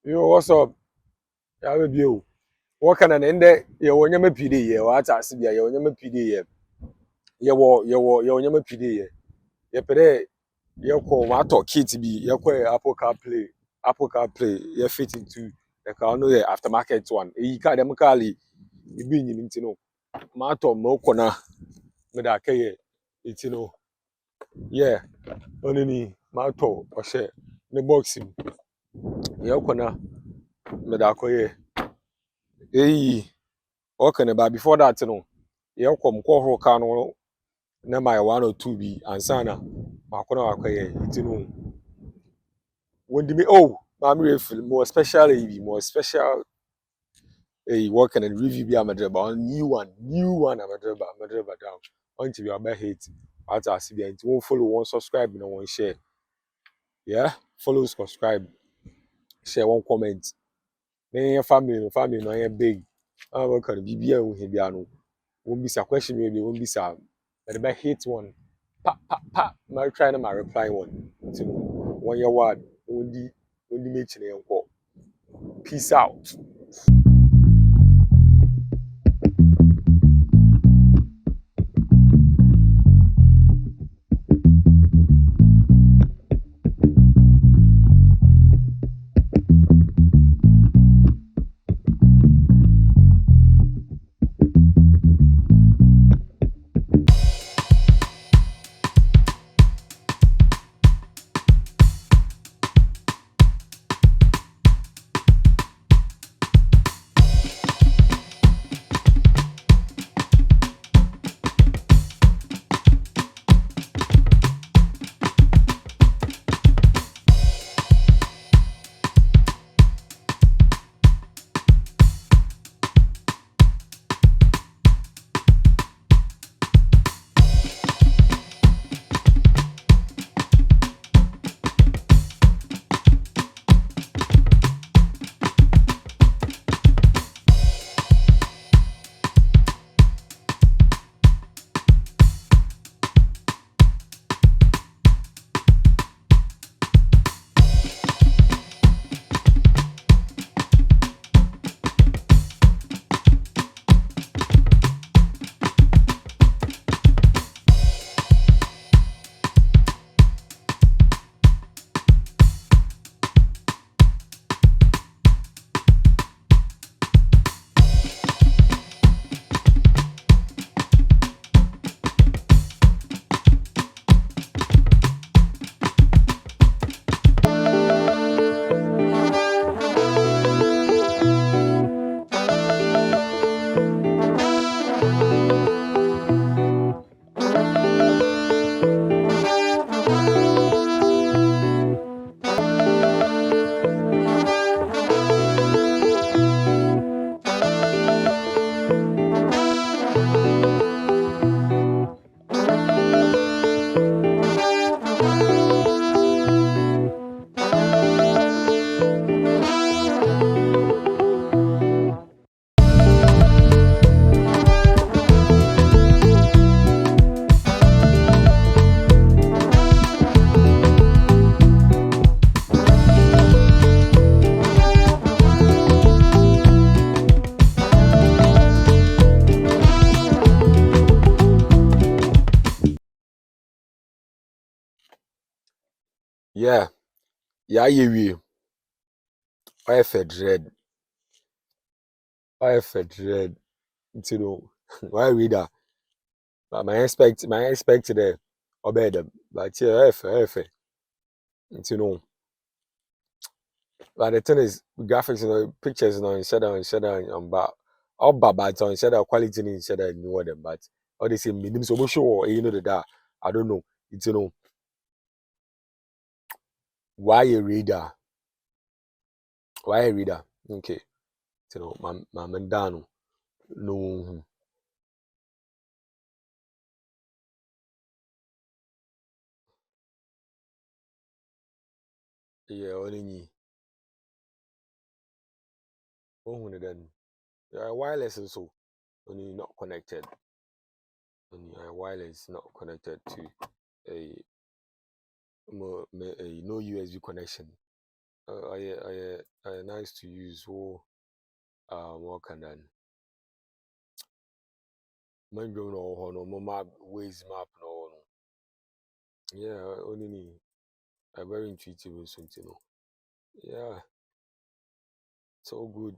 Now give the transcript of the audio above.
Yo, what's up? Yeah, with you. What can an end there? You want your PD? Yeah, what I see there? You want your PD? Yeah, you want your PD? Yeah, you pay. You call what talk kit be? You call Apple CarPlay. You fit into the car. No, yeah, aftermarket one. You can't them call it. You be in it, know. Matter mo kona me da kay it, Yeah, only matter or share the boxing. You kona me da koye. Hey. Okay, but before that, you come call car no, na my 1 or 2 be ansana. Makona wakoye, when me oh, mammy feel more special. Hey, working and review be a madreba, new one, a madreba down. Until you are by hate, at us, it won't follow, one subscribe, no one share. Yeah, follow, subscribe, share, one comment. Then your family, no, you're big. I work on BBA with Hibiano. Won't be a question, maybe won't be some. But I hate one. Pa. My trying to my reply one. So 1 year word. Only mention it. Peace out. Yeah, you. I fed dread. I fed dread. Why read that? But my expect there. Obey them. But yeah, F. You know. But the thing is, graphics, pictures, instead of but all but instead of quality, instead of new them. But all the same, medium so sure, that I don't know. Why a reader? Why a reader? Okay, my mandano. No, yeah, only then. Wireless and so only not connected. Only wireless not connected to a, a no USB connection. Yeah, nice to use. So what can then? Man, don't know no map, ways map no. Yeah, only a very intuitive something. Yeah, so good.